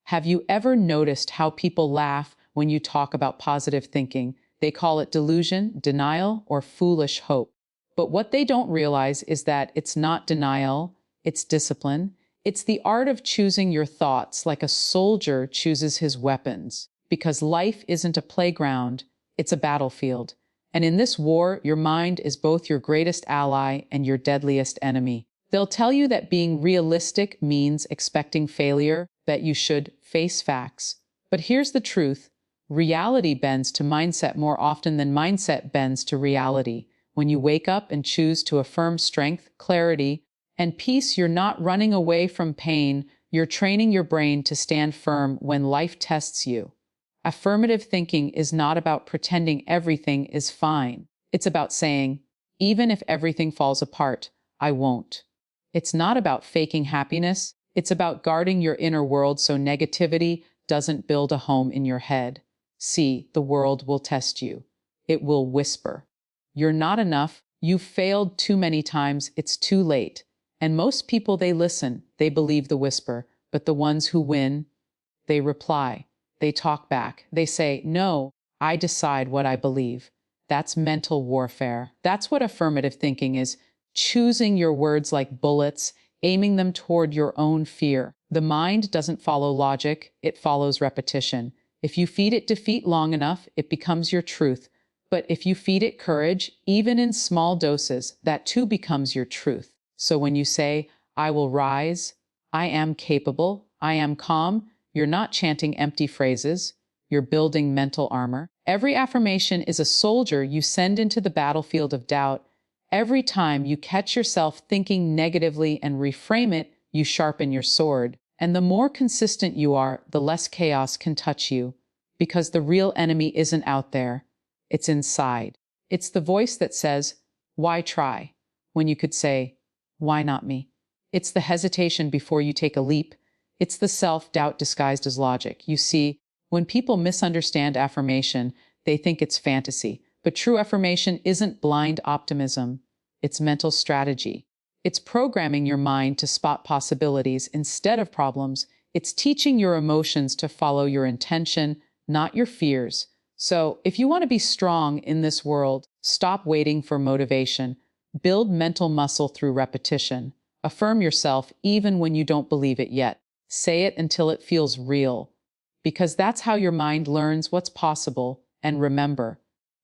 Have you ever noticed how people laugh when you talk about positive thinking? They call it delusion, denial, or foolish hope. But what they don't realize is that it's not denial, it's discipline. It's the art of choosing your thoughts like a soldier chooses his weapons. Because life isn't a playground, it's a battlefield. And in this war, your mind is both your greatest ally and your deadliest enemy. They'll tell you that being realistic means expecting failure, that you should face facts. But here's the truth. Reality bends to mindset more often than mindset bends to reality. When you wake up and choose to affirm strength, clarity, and peace, you're not running away from pain, you're training your brain to stand firm when life tests you. Affirmative thinking is not about pretending everything is fine. It's about saying, even if everything falls apart, I won't. It's not about faking happiness. It's about guarding your inner world so negativity doesn't build a home in your head. See, the world will test you. It will whisper. You're not enough. You've failed too many times. It's too late. And most people, they listen. They believe the whisper. But the ones who win, they reply. They talk back. They say, no, I decide what I believe. That's mental warfare. That's what affirmative thinking is. Choosing your words like bullets, aiming them toward your own fear. The mind doesn't follow logic. It follows repetition. If you feed it defeat long enough, it becomes your truth. But if you feed it courage, even in small doses, that too becomes your truth. So when you say, I will rise, I am capable, I am calm, you're not chanting empty phrases, you're building mental armor. Every affirmation is a soldier you send into the battlefield of doubt. Every time you catch yourself thinking negatively and reframe it, you sharpen your sword. And the more consistent you are, the less chaos can touch you. Because the real enemy isn't out there, it's inside. It's the voice that says, why try? When you could say, why not me? It's the hesitation before you take a leap. It's the self-doubt disguised as logic. You see, when people misunderstand affirmation, they think it's fantasy. But true affirmation isn't blind optimism. It's mental strategy. It's programming your mind to spot possibilities instead of problems. It's teaching your emotions to follow your intention, not your fears. So, if you want to be strong in this world, stop waiting for motivation. Build mental muscle through repetition. Affirm yourself even when you don't believe it yet. Say it until it feels real. Because that's how your mind learns what's possible. And remember,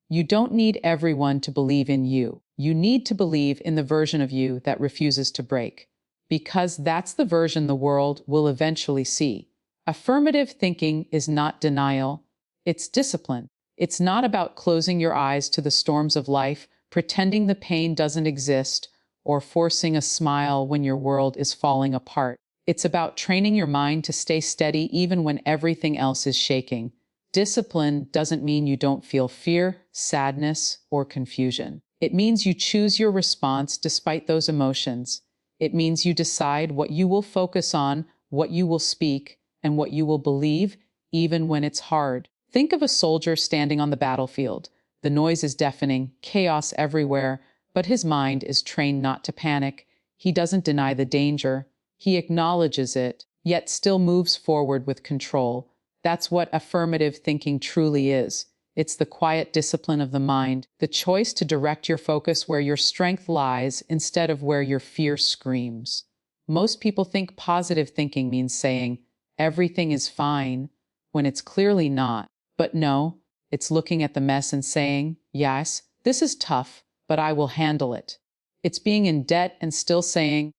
you don't need everyone to believe in you. You need to believe in the version of you that refuses to break. Because that's the version the world will eventually see. Affirmative thinking is not denial. It's discipline. It's not about closing your eyes to the storms of life, pretending the pain doesn't exist, or forcing a smile when your world is falling apart. It's about training your mind to stay steady even when everything else is shaking. Discipline doesn't mean you don't feel fear, sadness, or confusion. It means you choose your response despite those emotions. It means you decide what you will focus on, what you will speak, and what you will believe, even when it's hard. Think of a soldier standing on the battlefield. The noise is deafening, chaos everywhere, but his mind is trained not to panic. He doesn't deny the danger. He acknowledges it, yet still moves forward with control. That's what affirmative thinking truly is. It's the quiet discipline of the mind, the choice to direct your focus where your strength lies instead of where your fear screams. Most people think positive thinking means saying, everything is fine, when it's clearly not. But no, it's looking at the mess and saying, yes, this is tough, but I will handle it. It's being in debt and still saying,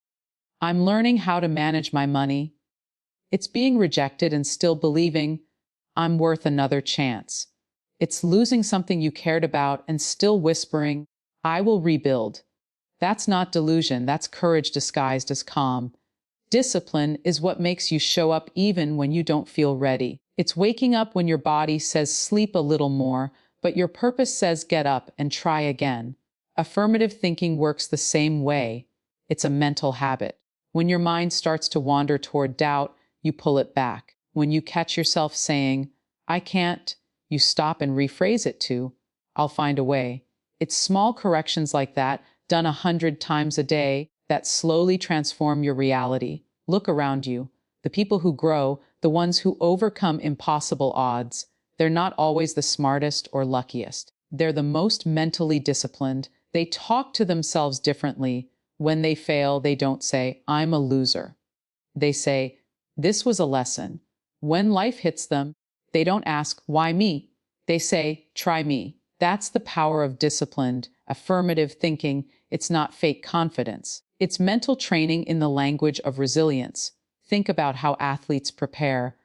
I'm learning how to manage my money. It's being rejected and still believing, I'm worth another chance. It's losing something you cared about and still whispering, I will rebuild. That's not delusion, that's courage disguised as calm. Discipline is what makes you show up even when you don't feel ready. It's waking up when your body says sleep a little more, but your purpose says get up and try again. Affirmative thinking works the same way. It's a mental habit. When your mind starts to wander toward doubt, you pull it back. When you catch yourself saying, I can't, you stop and rephrase it to, I'll find a way. It's small corrections like that, done 100 times a day, that slowly transform your reality. Look around you. The people who grow, the ones who overcome impossible odds. They're not always the smartest or luckiest. They're the most mentally disciplined. They talk to themselves differently. When they fail, they don't say, "I'm a loser." They say, "This was a lesson." When life hits them, they don't ask, "Why me?" They say, "Try me." That's the power of disciplined, affirmative thinking. It's not fake confidence. It's mental training in the language of resilience. Think about how athletes prepare.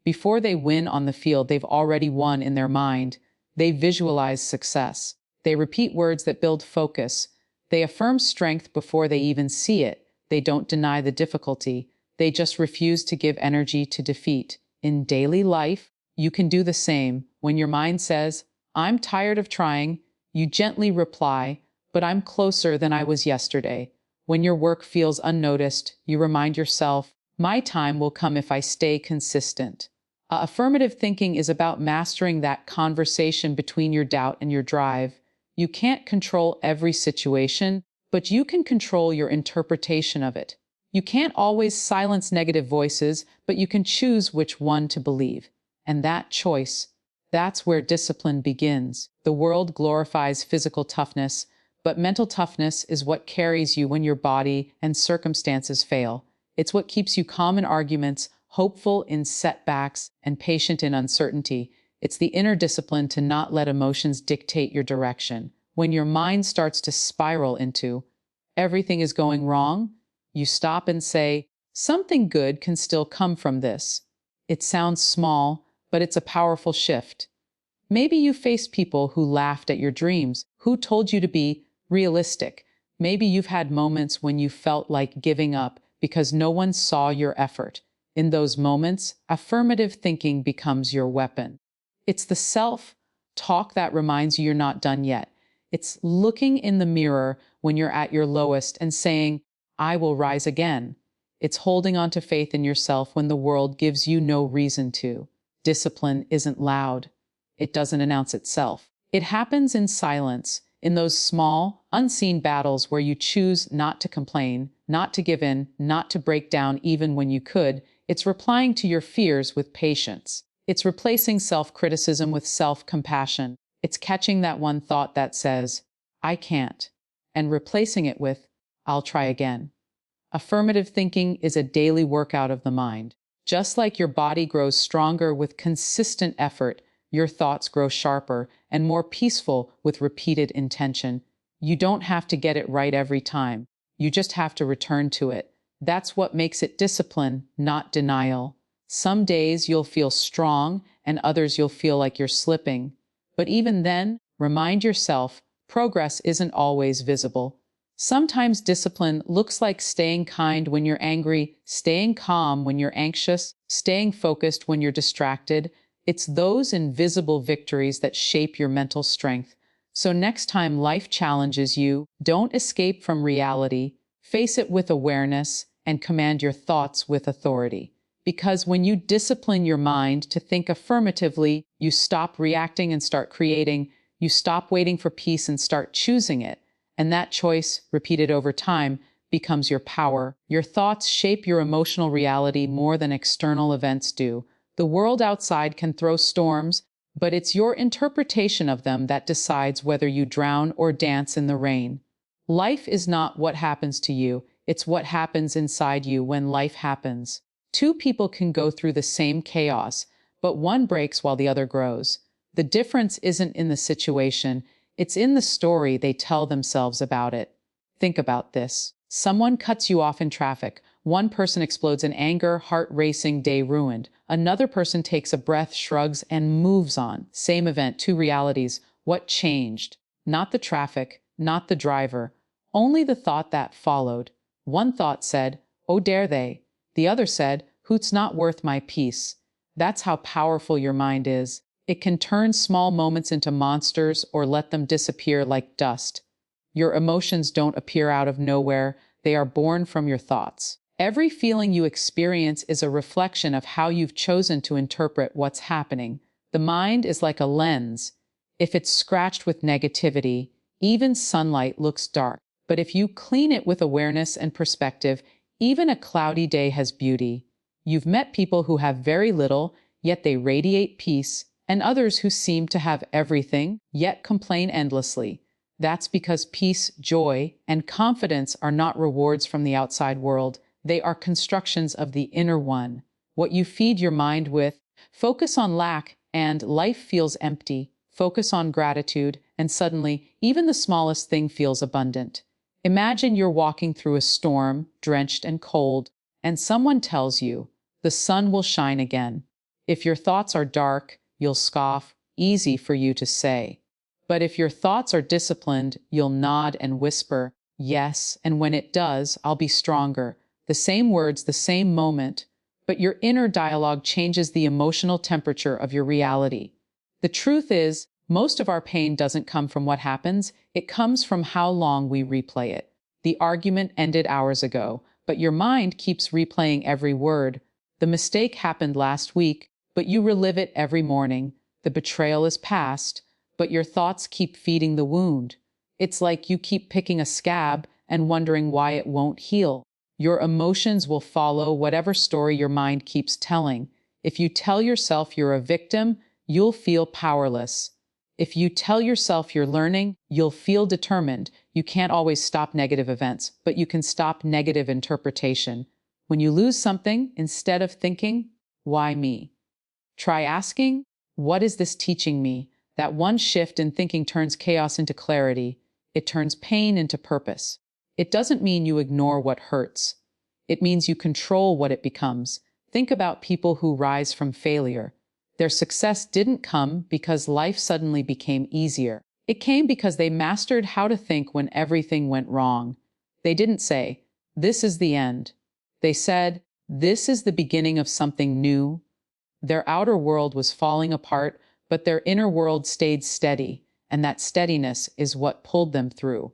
Before they win on the field, they've already won in their mind. They visualize success. They repeat words that build focus. They affirm strength before they even see it. They don't deny the difficulty. They just refuse to give energy to defeat. In daily life, you can do the same. When your mind says, "I'm tired of trying," you gently reply, "But I'm closer than I was yesterday." When your work feels unnoticed, you remind yourself, "My time will come if I stay consistent." Affirmative thinking is about mastering that conversation between your doubt and your drive. You can't control every situation, but you can control your interpretation of it. You can't always silence negative voices, but you can choose which one to believe. And that choice, that's where discipline begins. The world glorifies physical toughness, but mental toughness is what carries you when your body and circumstances fail. It's what keeps you calm in arguments, hopeful in setbacks, and patient in uncertainty. It's the inner discipline to not let emotions dictate your direction. When your mind starts to spiral into, "Everything is going wrong," you stop and say, "Something good can still come from this." It sounds small, but it's a powerful shift. Maybe you faced people who laughed at your dreams, who told you to be realistic. Maybe you've had moments when you felt like giving up because no one saw your effort. In those moments, affirmative thinking becomes your weapon. It's the self-talk that reminds you you're not done yet. It's looking in the mirror when you're at your lowest and saying, "I will rise again." It's holding on to faith in yourself when the world gives you no reason to. Discipline isn't loud. It doesn't announce itself. It happens in silence, in those small, unseen battles where you choose not to complain, not to give in, not to break down even when you could. It's replying to your fears with patience. It's replacing self-criticism with self-compassion. It's catching that one thought that says, "I can't," and replacing it with, "I'll try again." Affirmative thinking is a daily workout of the mind. Just like your body grows stronger with consistent effort, your thoughts grow sharper and more peaceful with repeated intention. You don't have to get it right every time. You just have to return to it. That's what makes it discipline, not denial. Some days you'll feel strong, and others you'll feel like you're slipping. But even then, remind yourself, progress isn't always visible. Sometimes discipline looks like staying kind when you're angry, staying calm when you're anxious, staying focused when you're distracted. It's those invisible victories that shape your mental strength. So next time life challenges you, don't escape from reality. Face it with awareness and command your thoughts with authority. Because when you discipline your mind to think affirmatively, you stop reacting and start creating. You stop waiting for peace and start choosing it. And that choice, repeated over time, becomes your power. Your thoughts shape your emotional reality more than external events do. The world outside can throw storms, but it's your interpretation of them that decides whether you drown or dance in the rain. Life is not what happens to you, it's what happens inside you when life happens. Two people can go through the same chaos, but one breaks while the other grows. The difference isn't in the situation, it's in the story they tell themselves about it. Think about this. Someone cuts you off in traffic. One person explodes in anger, heart racing, day ruined. Another person takes a breath, shrugs, and moves on. Same event, two realities. What changed? Not the traffic, not the driver, only the thought that followed. One thought said, "Oh, dare they?" The other said, "Who's not worth my peace?" That's how powerful your mind is. It can turn small moments into monsters or let them disappear like dust. Your emotions don't appear out of nowhere. They are born from your thoughts. Every feeling you experience is a reflection of how you've chosen to interpret what's happening. The mind is like a lens. If it's scratched with negativity, even sunlight looks dark. But if you clean it with awareness and perspective, even a cloudy day has beauty. You've met people who have very little, yet they radiate peace, and others who seem to have everything, yet complain endlessly. That's because peace, joy, and confidence are not rewards from the outside world. They are constructions of the inner one. What you feed your mind with. Focus on lack, and life feels empty. Focus on gratitude, and suddenly, even the smallest thing feels abundant. Imagine you're walking through a storm, drenched and cold, and someone tells you, the sun will shine again. If your thoughts are dark, you'll scoff, easy for you to say. But if your thoughts are disciplined, you'll nod and whisper, yes, and when it does, I'll be stronger. The same words, the same moment, but your inner dialogue changes the emotional temperature of your reality. The truth is, most of our pain doesn't come from what happens, it comes from how long we replay it. The argument ended hours ago, but your mind keeps replaying every word. The mistake happened last week, but you relive it every morning. The betrayal is past, but your thoughts keep feeding the wound. It's like you keep picking a scab and wondering why it won't heal. Your emotions will follow whatever story your mind keeps telling. If you tell yourself you're a victim, you'll feel powerless. If you tell yourself you're learning, you'll feel determined. You can't always stop negative events, but you can stop negative interpretation. When you lose something, instead of thinking, why me? Try asking, what is this teaching me? That one shift in thinking turns chaos into clarity. It turns pain into purpose. It doesn't mean you ignore what hurts. It means you control what it becomes. Think about people who rise from failure. Their success didn't come because life suddenly became easier. It came because they mastered how to think when everything went wrong. They didn't say, this is the end. They said, this is the beginning of something new. Their outer world was falling apart, but their inner world stayed steady, and that steadiness is what pulled them through.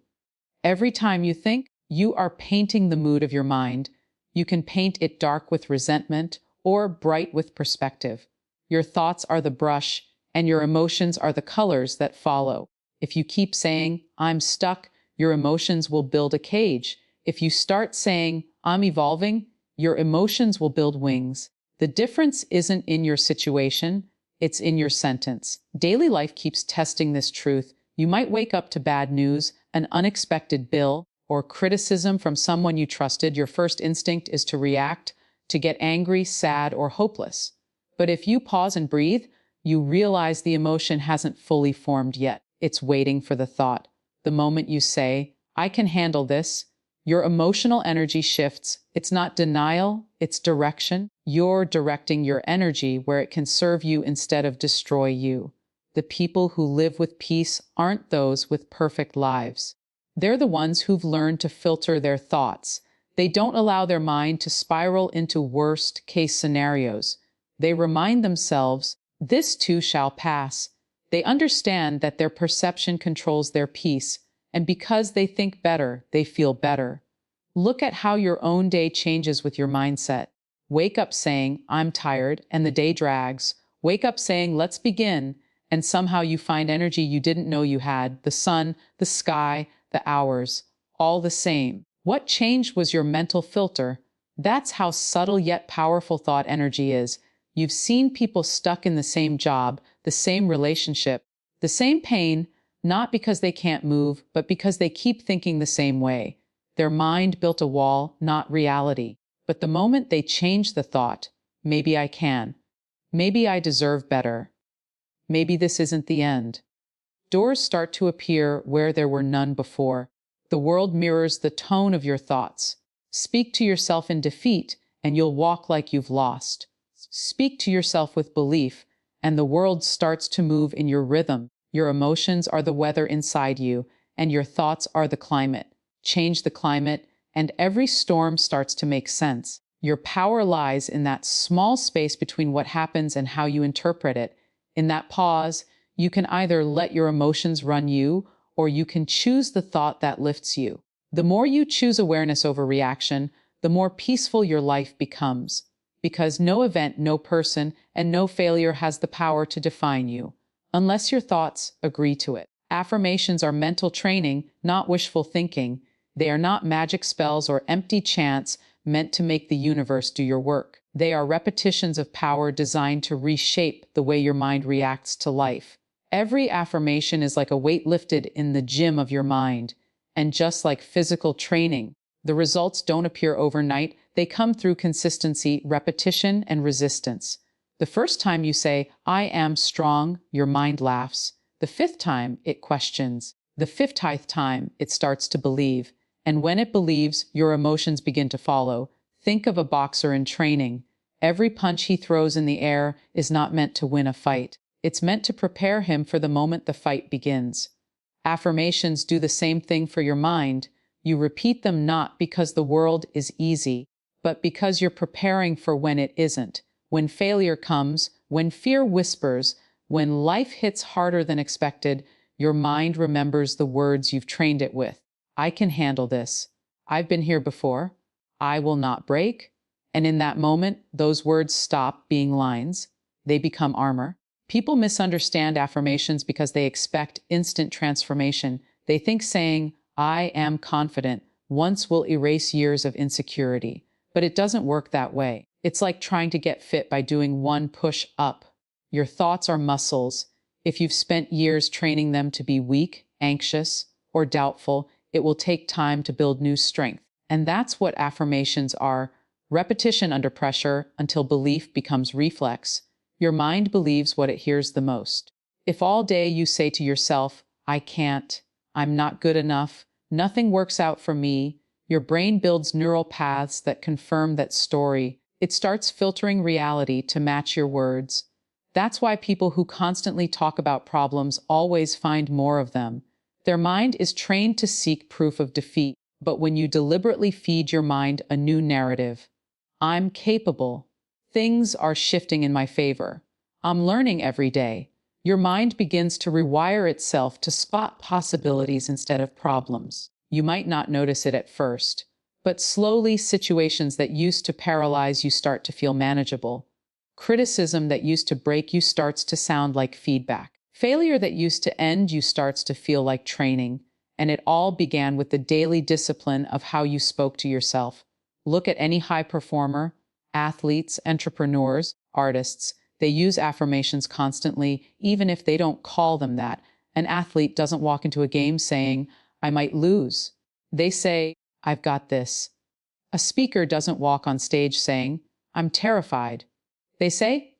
Every time you think, you are painting the mood of your mind. You can paint it dark with resentment or bright with perspective. Your thoughts are the brush, and your emotions are the colors that follow. If you keep saying, I'm stuck, your emotions will build a cage. If you start saying, I'm evolving, your emotions will build wings. The difference isn't in your situation, it's in your sentence. Daily life keeps testing this truth. You might wake up to bad news, an unexpected bill, or criticism from someone you trusted. Your first instinct is to react, to get angry, sad, or hopeless. But if you pause and breathe, you realize the emotion hasn't fully formed yet. It's waiting for the thought. The moment you say, I can handle this, your emotional energy shifts. It's not denial, it's direction. You're directing your energy where it can serve you instead of destroy you. The people who live with peace aren't those with perfect lives. They're the ones who've learned to filter their thoughts. They don't allow their mind to spiral into worst-case scenarios. They remind themselves, this too shall pass. They understand that their perception controls their peace, and because they think better, they feel better. Look at how your own day changes with your mindset. Wake up saying, I'm tired, and the day drags. Wake up saying, let's begin, and somehow you find energy you didn't know you had. The sun, the sky, the hours, all the same. What changed was your mental filter. That's how subtle yet powerful thought energy is. You've seen people stuck in the same job, the same relationship, the same pain, not because they can't move, but because they keep thinking the same way. Their mind built a wall, not reality. But the moment they change the thought, maybe I can, maybe I deserve better, maybe this isn't the end, doors start to appear where there were none before. The world mirrors the tone of your thoughts. Speak to yourself in defeat, and you'll walk like you've lost. Speak to yourself with belief, and the world starts to move in your rhythm. Your emotions are the weather inside you, and your thoughts are the climate. Change the climate, and every storm starts to make sense. Your power lies in that small space between what happens and how you interpret it. In that pause, you can either let your emotions run you, or you can choose the thought that lifts you. The more you choose awareness over reaction, the more peaceful your life becomes. Because no event, no person, and no failure has the power to define you, unless your thoughts agree to it. Affirmations are mental training, not wishful thinking. They are not magic spells or empty chants meant to make the universe do your work. They are repetitions of power designed to reshape the way your mind reacts to life. Every affirmation is like a weight lifted in the gym of your mind. And just like physical training, the results don't appear overnight. They come through consistency, repetition, and resistance. The first time you say, "I am strong," your mind laughs. The fifth time, it questions. The 50th time, it starts to believe. And when it believes, your emotions begin to follow. Think of a boxer in training. Every punch he throws in the air is not meant to win a fight. It's meant to prepare him for the moment the fight begins. Affirmations do the same thing for your mind. You repeat them not because the world is easy, but because you're preparing for when it isn't. When failure comes, when fear whispers, when life hits harder than expected, your mind remembers the words you've trained it with. I can handle this. I've been here before. I will not break. And in that moment, those words stop being lines. They become armor. People misunderstand affirmations because they expect instant transformation. They think saying, "I am confident," once will erase years of insecurity. But it doesn't work that way. It's like trying to get fit by doing one push up. Your thoughts are muscles. If you've spent years training them to be weak, anxious, or doubtful, it will take time to build new strength. And that's what affirmations are. Repetition under pressure until belief becomes reflex. Your mind believes what it hears the most. If all day you say to yourself, "I can't," "I'm not good enough," "nothing works out for me," your brain builds neural paths that confirm that story. It starts filtering reality to match your words. That's why people who constantly talk about problems always find more of them. Their mind is trained to seek proof of defeat. But when you deliberately feed your mind a new narrative, "I'm capable," "things are shifting in my favor," "I'm learning every day," your mind begins to rewire itself to spot possibilities instead of problems. You might not notice it at first, but slowly situations that used to paralyze you start to feel manageable. Criticism that used to break you starts to sound like feedback. Failure that used to end you starts to feel like training. And it all began with the daily discipline of how you spoke to yourself. Look at any high performer, athletes, entrepreneurs, artists. They use affirmations constantly, even if they don't call them that. An athlete doesn't walk into a game saying, "I might lose." They say, "I've got this." A speaker doesn't walk on stage saying, "I'm terrified." They say,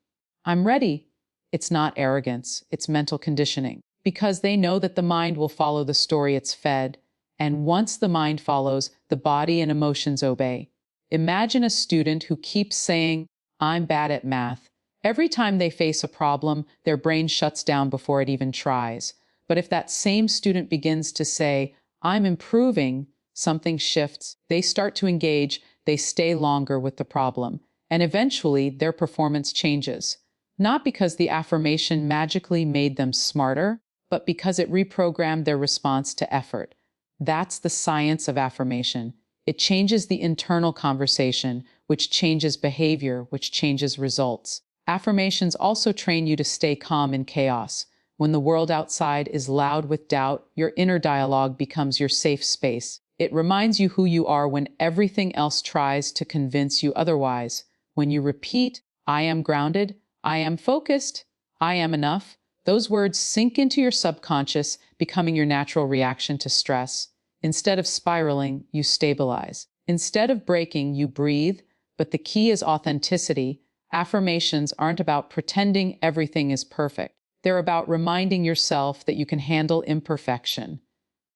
"I'm ready." It's not arrogance, it's mental conditioning. Because they know that the mind will follow the story it's fed. And once the mind follows, the body and emotions obey. Imagine a student who keeps saying, "I'm bad at math." Every time they face a problem, their brain shuts down before it even tries. But if that same student begins to say, "I'm improving," something shifts. They start to engage, they stay longer with the problem. And eventually, their performance changes. Not because the affirmation magically made them smarter, but because it reprogrammed their response to effort. That's the science of affirmation. It changes the internal conversation, which changes behavior, which changes results. Affirmations also train you to stay calm in chaos. When the world outside is loud with doubt, your inner dialogue becomes your safe space. It reminds you who you are when everything else tries to convince you otherwise. When you repeat, "I am grounded," "I am focused," "I am enough," those words sink into your subconscious, becoming your natural reaction to stress. Instead of spiraling, you stabilize. Instead of breaking, you breathe. But the key is authenticity. Affirmations aren't about pretending everything is perfect. They're about reminding yourself that you can handle imperfection.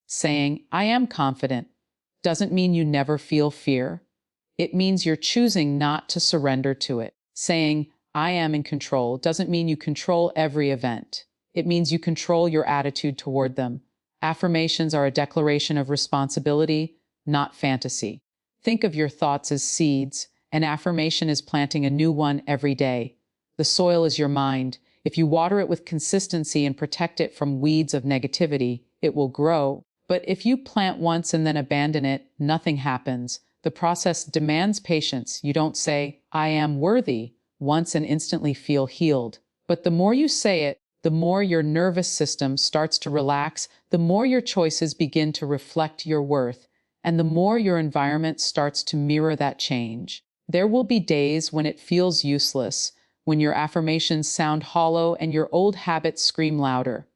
Saying, "I am confident," doesn't mean you never feel fear. It means you're choosing not to surrender to it. Saying, "I am in control," doesn't mean you control every event. It means you control your attitude toward them. Affirmations are a declaration of responsibility, not fantasy. Think of your thoughts as seeds. An affirmation is planting a new one every day. The soil is your mind. If you water it with consistency and protect it from weeds of negativity, it will grow. But if you plant once and then abandon it, nothing happens. The process demands patience. You don't say, "I am worthy," once and instantly feel healed. But the more you say it, the more your nervous system starts to relax, the more your choices begin to reflect your worth, and the more your environment starts to mirror that change. There will be days when it feels useless, when your affirmations sound hollow and your old habits scream louder.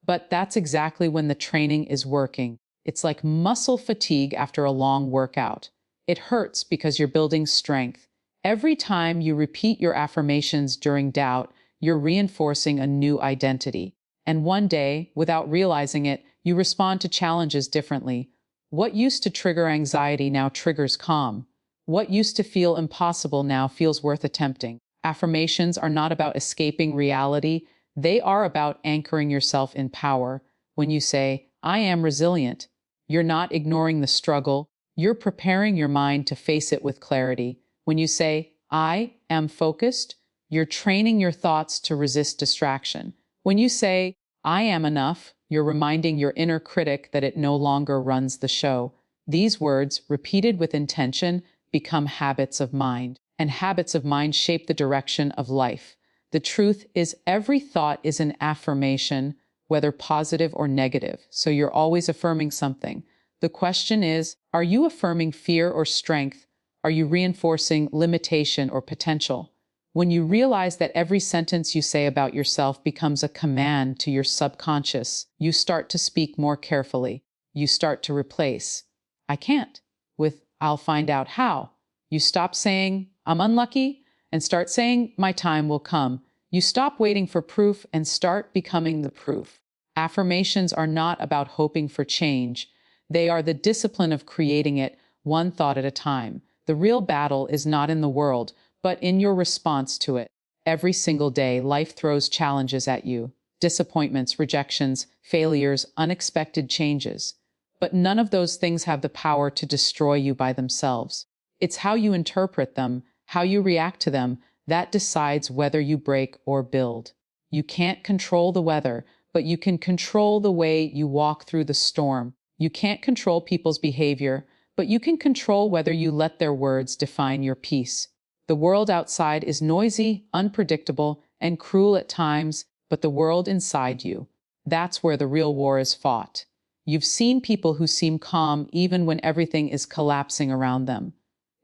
But that's exactly when the training is working. It's like muscle fatigue after a long workout. It hurts because you're building strength. Every time you repeat your affirmations during doubt, you're reinforcing a new identity. And one day, without realizing it, you respond to challenges differently. What used to trigger anxiety now triggers calm. What used to feel impossible now feels worth attempting. Affirmations are not about escaping reality, they are about anchoring yourself in power. When you say, I am resilient, you're not ignoring the struggle, you're preparing your mind to face it with clarity. When you say, I am focused, you're training your thoughts to resist distraction. When you say, I am enough, you're reminding your inner critic that it no longer runs the show. These words, repeated with intention, become habits of mind, and habits of mind shape the direction of life. The truth is, every thought is an affirmation, whether positive or negative, so you're always affirming something. The question is, are you affirming fear or strength? Are you reinforcing limitation or potential? When you realize that every sentence you say about yourself becomes a command to your subconscious, you start to speak more carefully. You start to replace, I can't, with I'll find out how. You stop saying, I'm unlucky, and start saying, my time will come. You stop waiting for proof and start becoming the proof. Affirmations are not about hoping for change. They are the discipline of creating it, one thought at a time. The real battle is not in the world, but in your response to it. Every single day, life throws challenges at you. Disappointments, rejections, failures, unexpected changes. But none of those things have the power to destroy you by themselves. It's how you interpret them, how you react to them, that decides whether you break or build. You can't control the weather, but you can control the way you walk through the storm. You can't control people's behavior, but you can control whether you let their words define your peace. The world outside is noisy, unpredictable, and cruel at times, but the world inside you, that's where the real war is fought. You've seen people who seem calm even when everything is collapsing around them.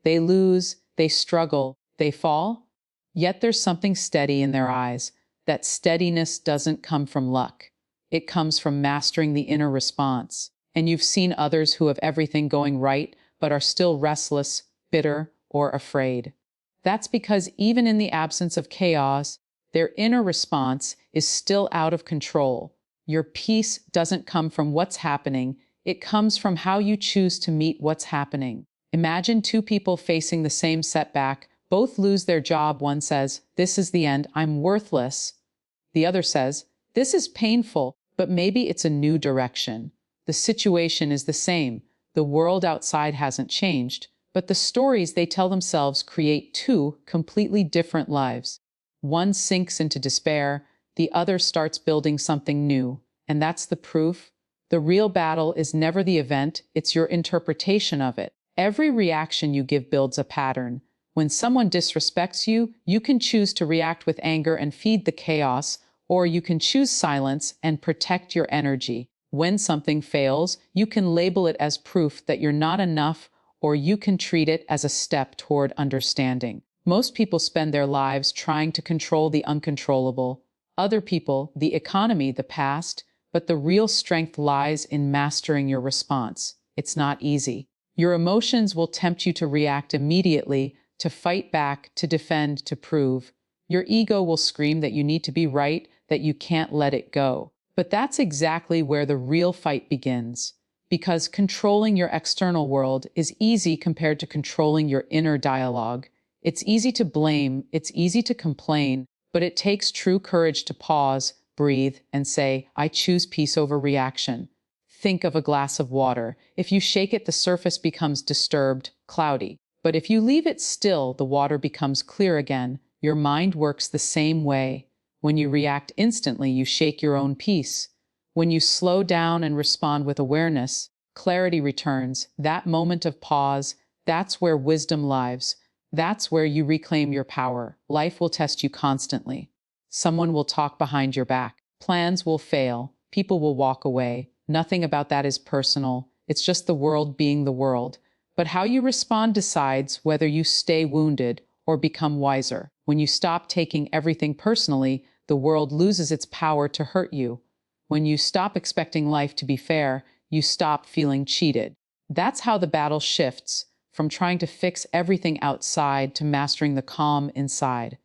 They lose, they struggle, they fall, yet there's something steady in their eyes. That steadiness doesn't come from luck. It comes from mastering the inner response. And you've seen others who have everything going right, but are still restless, bitter, or afraid. That's because even in the absence of chaos, their inner response is still out of control. Your peace doesn't come from what's happening, it comes from how you choose to meet what's happening. Imagine two people facing the same setback, both lose their job. One says, this is the end, I'm worthless. The other says, this is painful, but maybe it's a new direction. The situation is the same. The world outside hasn't changed, but the stories they tell themselves create two completely different lives. One sinks into despair, the other starts building something new. And that's the proof. The real battle is never the event, it's your interpretation of it. Every reaction you give builds a pattern. When someone disrespects you, you can choose to react with anger and feed the chaos, or you can choose silence and protect your energy. When something fails, you can label it as proof that you're not enough, or you can treat it as a step toward understanding. Most people spend their lives trying to control the uncontrollable. Other people, the economy, the past, but the real strength lies in mastering your response. It's not easy. Your emotions will tempt you to react immediately, to fight back, to defend, to prove. Your ego will scream that you need to be right, that you can't let it go. But that's exactly where the real fight begins. Because controlling your external world is easy compared to controlling your inner dialogue. It's easy to blame, it's easy to complain, but it takes true courage to pause, breathe, and say, I choose peace over reaction. Think of a glass of water. If you shake it, the surface becomes disturbed, cloudy. But if you leave it still, the water becomes clear again. Your mind works the same way. When you react instantly, you shake your own peace. When you slow down and respond with awareness, clarity returns. That moment of pause, that's where wisdom lives. That's where you reclaim your power. Life will test you constantly. Someone will talk behind your back. Plans will fail. People will walk away. Nothing about that is personal. It's just the world being the world. But how you respond decides whether you stay wounded or become wiser. When you stop taking everything personally, the world loses its power to hurt you. When you stop expecting life to be fair, you stop feeling cheated. That's how the battle shifts, from trying to fix everything outside to mastering the calm inside.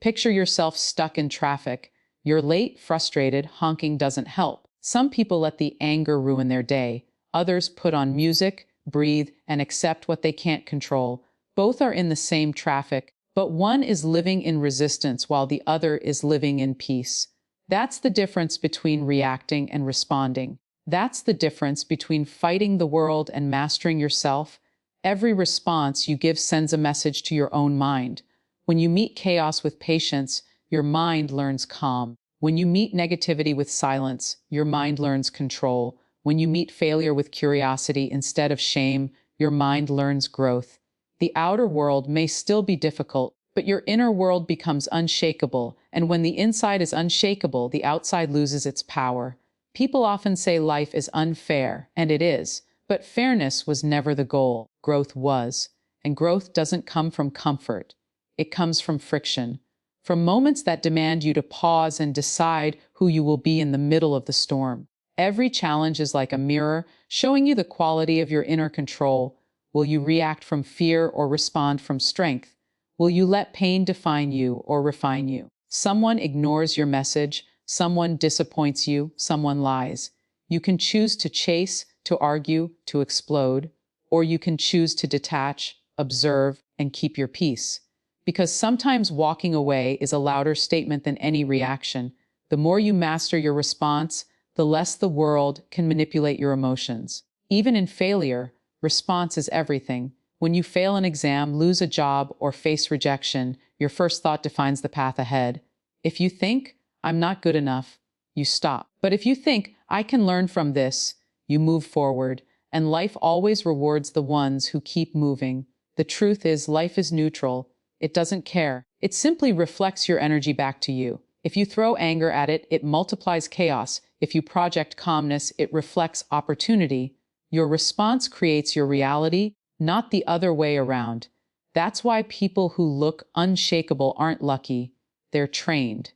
Picture yourself stuck in traffic. You're late, frustrated, honking doesn't help. Some people let the anger ruin their day. Others put on music, breathe, and accept what they can't control. Both are in the same traffic, but one is living in resistance while the other is living in peace. That's the difference between reacting and responding. That's the difference between fighting the world and mastering yourself. Every response you give sends a message to your own mind. When you meet chaos with patience, your mind learns calm. When you meet negativity with silence, your mind learns control. When you meet failure with curiosity instead of shame, your mind learns growth. The outer world may still be difficult, but your inner world becomes unshakable, and when the inside is unshakable, the outside loses its power. People often say life is unfair, and it is, but fairness was never the goal. Growth was, and growth doesn't come from comfort. It comes from friction, from moments that demand you to pause and decide who you will be in the middle of the storm. Every challenge is like a mirror, showing you the quality of your inner control. Will you react from fear or respond from strength? Will you let pain define you or refine you? Someone ignores your message, someone disappoints you, someone lies. You can choose to chase, to argue, to explode, or you can choose to detach, observe, and keep your peace. Because sometimes walking away is a louder statement than any reaction. The more you master your response, the less the world can manipulate your emotions. Even in failure, response is everything. When you fail an exam, lose a job, or face rejection, your first thought defines the path ahead. If you think, I'm not good enough, you stop. But if you think, I can learn from this, you move forward. And life always rewards the ones who keep moving. The truth is, life is neutral. It doesn't care. It simply reflects your energy back to you. If you throw anger at it, it multiplies chaos. If you project calmness, it reflects opportunity. Your response creates your reality, not the other way around. That's why people who look unshakable aren't lucky. They're trained.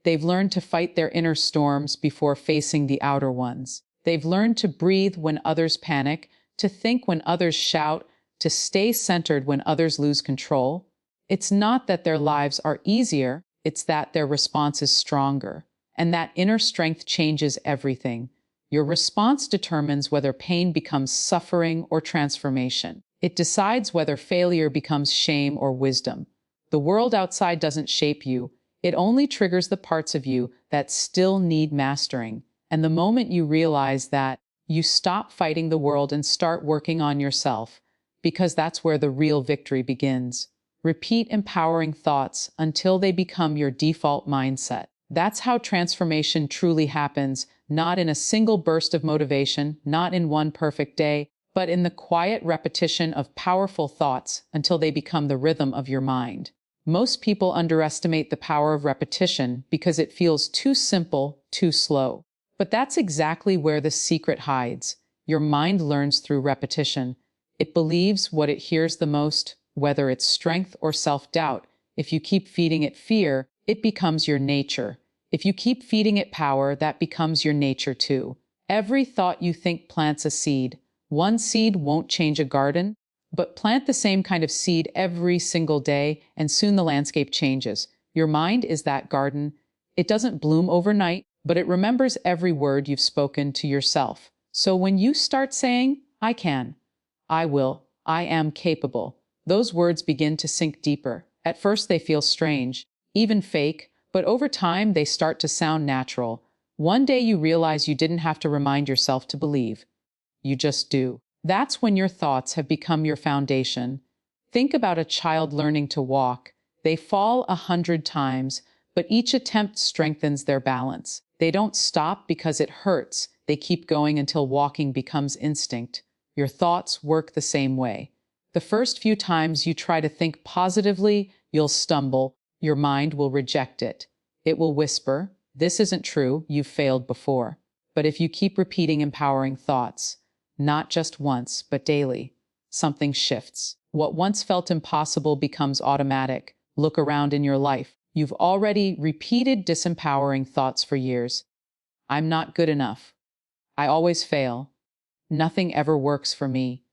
They've learned to fight their inner storms before facing the outer ones. They've learned to breathe when others panic, to think when others shout, to stay centered when others lose control. It's not that their lives are easier, it's that their response is stronger. And that inner strength changes everything. Your response determines whether pain becomes suffering or transformation. It decides whether failure becomes shame or wisdom. The world outside doesn't shape you. It only triggers the parts of you that still need mastering. And the moment you realize that, you stop fighting the world and start working on yourself, because that's where the real victory begins. Repeat empowering thoughts until they become your default mindset. That's how transformation truly happens, not in a single burst of motivation, not in one perfect day, but in the quiet repetition of powerful thoughts until they become the rhythm of your mind. Most people underestimate the power of repetition because it feels too simple, too slow. But that's exactly where the secret hides. Your mind learns through repetition. It believes what it hears the most, whether it's strength or self-doubt. If you keep feeding it fear, it becomes your nature. If you keep feeding it power, that becomes your nature too. Every thought you think plants a seed. One seed won't change a garden, but plant the same kind of seed every single day, and soon the landscape changes. Your mind is that garden. It doesn't bloom overnight, but it remembers every word you've spoken to yourself. So when you start saying, I can, I will, I am capable, those words begin to sink deeper. At first they feel strange, even fake, but over time they start to sound natural. One day you realize you didn't have to remind yourself to believe. You just do. That's when your thoughts have become your foundation. Think about a child learning to walk. They fall 100 times, but each attempt strengthens their balance. They don't stop because it hurts. They keep going until walking becomes instinct. Your thoughts work the same way. The first few times you try to think positively, you'll stumble. Your mind will reject it. It will whisper, this isn't true, you've failed before. But if you keep repeating empowering thoughts, not just once, but daily, something shifts. What once felt impossible becomes automatic. Look around in your life. You've already repeated disempowering thoughts for years. I'm not good enough. I always fail. Nothing ever works for me.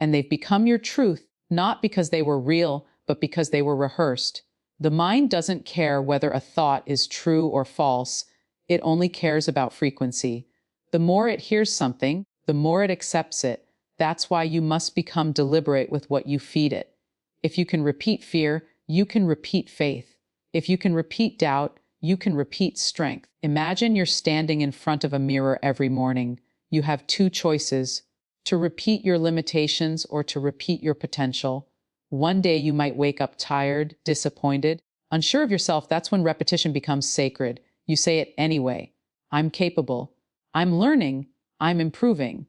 And they've become your truth, not because they were real, but because they were rehearsed. The mind doesn't care whether a thought is true or false. It only cares about frequency. The more it hears something, the more it accepts it. That's why you must become deliberate with what you feed it. If you can repeat fear, you can repeat faith. If you can repeat doubt, you can repeat strength. Imagine you're standing in front of a mirror every morning. You have two choices: to repeat your limitations or to repeat your potential. One day you might wake up tired, disappointed, unsure of yourself. That's when repetition becomes sacred. You say it anyway. I'm capable. I'm learning. I'm improving.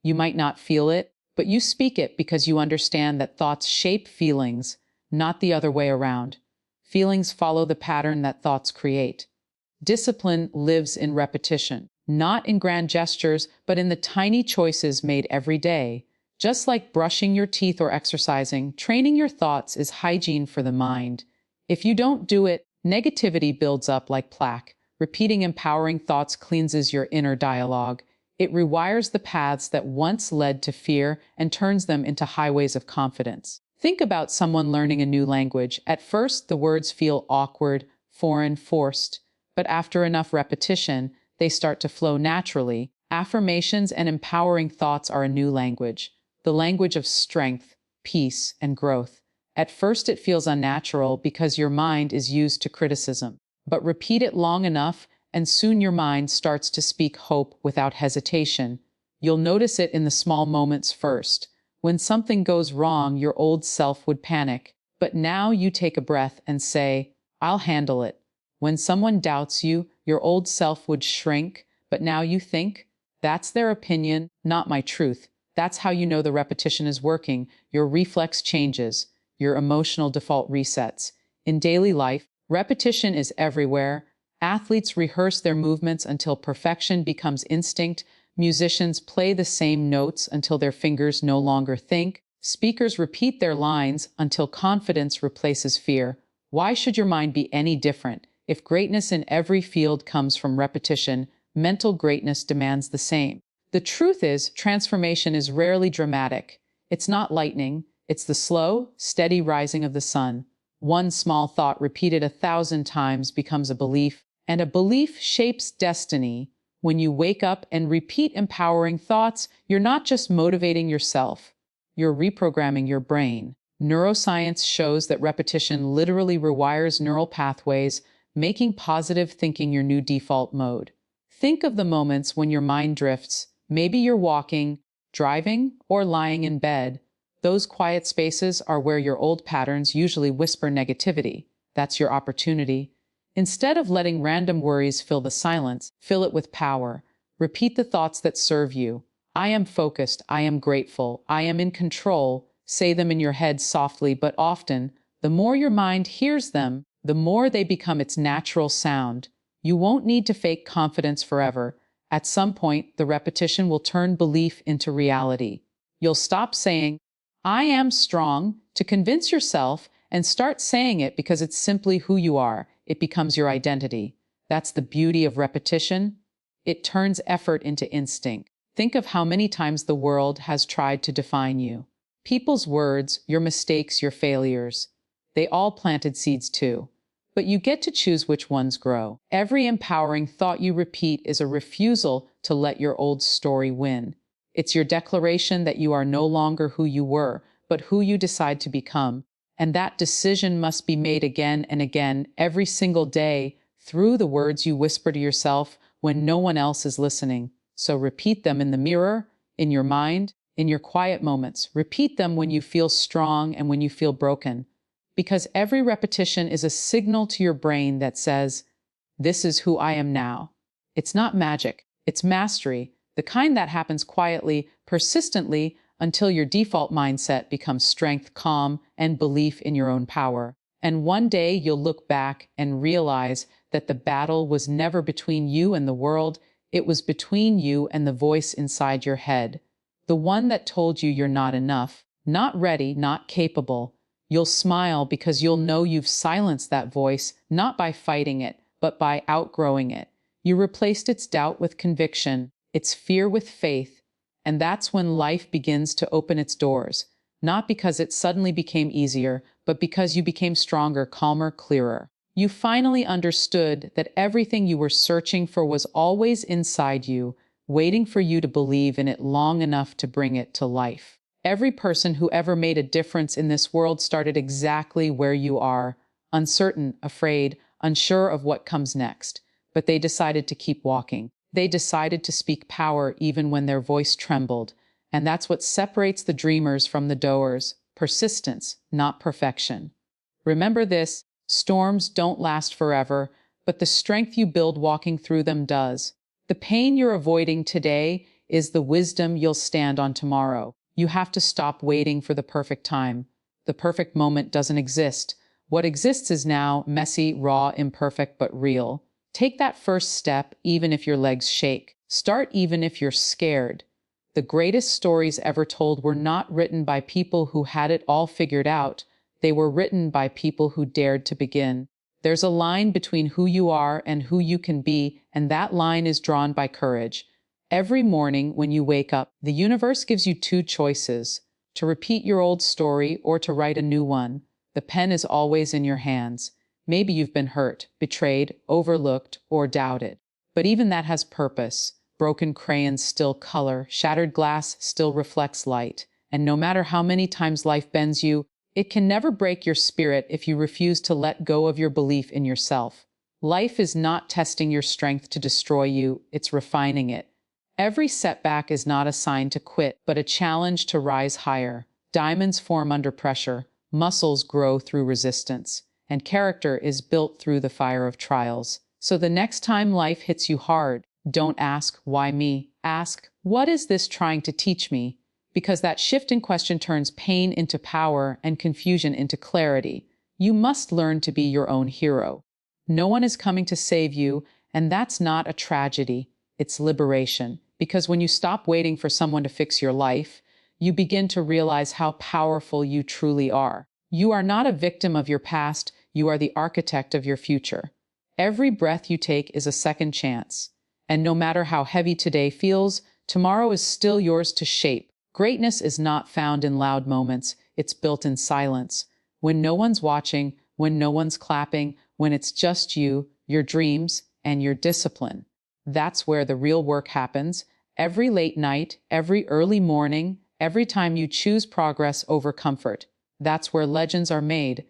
You might not feel it, but you speak it because you understand that thoughts shape feelings, not the other way around. Feelings follow the pattern that thoughts create. Discipline lives in repetition, not in grand gestures, but in the tiny choices made every day. Just like brushing your teeth or exercising, training your thoughts is hygiene for the mind. If you don't do it, negativity builds up like plaque. Repeating empowering thoughts cleanses your inner dialogue. It rewires the paths that once led to fear and turns them into highways of confidence. Think about someone learning a new language. At first, the words feel awkward, foreign, forced. But after enough repetition, they start to flow naturally. Affirmations and empowering thoughts are a new language, the language of strength, peace, and growth. At first, it feels unnatural because your mind is used to criticism. But repeat it long enough, and soon your mind starts to speak hope without hesitation. You'll notice it in the small moments first. When something goes wrong, your old self would panic. But now you take a breath and say, I'll handle it. When someone doubts you, your old self would shrink, but now you think, that's their opinion, not my truth. That's how you know the repetition is working. Your reflex changes. Your emotional default resets. In daily life, repetition is everywhere. Athletes rehearse their movements until perfection becomes instinct. Musicians play the same notes until their fingers no longer think. Speakers repeat their lines until confidence replaces fear. Why should your mind be any different? If greatness in every field comes from repetition, mental greatness demands the same. The truth is, transformation is rarely dramatic. It's not lightning. It's the slow, steady rising of the sun. One small thought repeated 1,000 times becomes a belief, and a belief shapes destiny. When you wake up and repeat empowering thoughts, you're not just motivating yourself, you're reprogramming your brain. Neuroscience shows that repetition literally rewires neural pathways, making positive thinking your new default mode. Think of the moments when your mind drifts. Maybe you're walking, driving, or lying in bed. Those quiet spaces are where your old patterns usually whisper negativity. That's your opportunity. Instead of letting random worries fill the silence, fill it with power. Repeat the thoughts that serve you. I am focused. I am grateful. I am in control. Say them in your head softly but often. The more your mind hears them, the more they become its natural sound. You won't need to fake confidence forever. At some point, the repetition will turn belief into reality. You'll stop saying, I am strong, to convince yourself, and start saying it because it's simply who you are. It becomes your identity. That's the beauty of repetition. It turns effort into instinct. Think of how many times the world has tried to define you. People's words, your mistakes, your failures. They all planted seeds too. But you get to choose which ones grow. Every empowering thought you repeat is a refusal to let your old story win. It's your declaration that you are no longer who you were, but who you decide to become. And that decision must be made again and again, every single day, through the words you whisper to yourself when no one else is listening. So repeat them in the mirror, in your mind, in your quiet moments. Repeat them when you feel strong and when you feel broken. Because every repetition is a signal to your brain that says, this is who I am now. It's not magic, it's mastery, the kind that happens quietly, persistently, until your default mindset becomes strength, calm, and belief in your own power. And one day you'll look back and realize that the battle was never between you and the world, it was between you and the voice inside your head, the one that told you you're not enough, Not ready, not capable. You'll smile because you'll know you've silenced that voice, not by fighting it, but by outgrowing it. You replaced its doubt with conviction, its fear with faith, and that's when life begins to open its doors. Not because it suddenly became easier, but because you became stronger, calmer, clearer. You finally understood that everything you were searching for was always inside you, waiting for you to believe in it long enough to bring it to life. Every person who ever made a difference in this world started exactly where you are, uncertain, afraid, unsure of what comes next. But they decided to keep walking. They decided to speak power even when their voice trembled. And that's what separates the dreamers from the doers: persistence, not perfection. Remember this: storms don't last forever, but the strength you build walking through them does. The pain you're avoiding today is the wisdom you'll stand on tomorrow. You have to stop waiting for the perfect time. The perfect moment doesn't exist. What exists is now, messy, raw, imperfect, but real. Take that first step, even if your legs shake. Start even if you're scared. The greatest stories ever told were not written by people who had it all figured out. They were written by people who dared to begin. There's a line between who you are and who you can be, and that line is drawn by courage. Every morning when you wake up, the universe gives you two choices: to repeat your old story or to write a new one. The pen is always in your hands. Maybe you've been hurt, betrayed, overlooked, or doubted. But even that has purpose. Broken crayons still color, shattered glass still reflects light. And no matter how many times life bends you, it can never break your spirit if you refuse to let go of your belief in yourself. Life is not testing your strength to destroy you, it's refining it. Every setback is not a sign to quit, but a challenge to rise higher. Diamonds form under pressure, muscles grow through resistance, and character is built through the fire of trials. So the next time life hits you hard, don't ask, why me? Ask, what is this trying to teach me? Because that shift in question turns pain into power and confusion into clarity. You must learn to be your own hero. No one is coming to save you, and that's not a tragedy. It's liberation. Because when you stop waiting for someone to fix your life, you begin to realize how powerful you truly are. You are not a victim of your past, you are the architect of your future. Every breath you take is a second chance. And no matter how heavy today feels, tomorrow is still yours to shape. Greatness is not found in loud moments, it's built in silence. When no one's watching, when no one's clapping, when it's just you, your dreams, and your discipline. That's where the real work happens. Every late night, every early morning, every time you choose progress over comfort. That's where legends are made.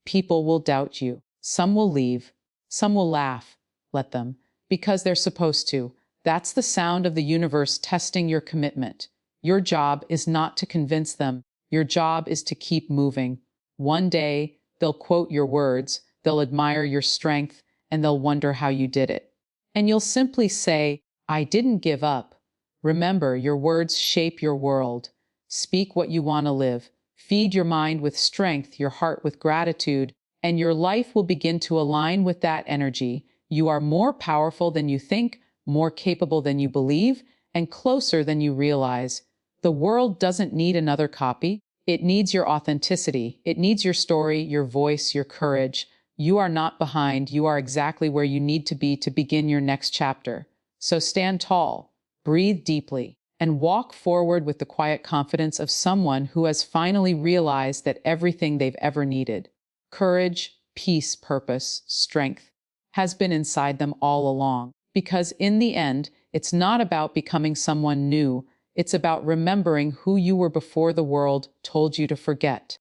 People will doubt you. Some will leave. Some will laugh. Let them. Because they're supposed to. That's the sound of the universe testing your commitment. Your job is not to convince them. Your job is to keep moving. One day, they'll quote your words, they'll admire your strength, and they'll wonder how you did it. And you'll simply say, I didn't give up. Remember, your words shape your world. Speak what you want to live. Feed your mind with strength, your heart with gratitude, and your life will begin to align with that energy. You are more powerful than you think, more capable than you believe, and closer than you realize. The world doesn't need another copy. It needs your authenticity. It needs your story, your voice, your courage. You are not behind. You are exactly where you need to be to begin your next chapter. So stand tall, breathe deeply, and walk forward with the quiet confidence of someone who has finally realized that everything they've ever needed, courage, peace, purpose, strength, has been inside them all along. Because in the end, it's not about becoming someone new. It's about remembering who you were before the world told you to forget.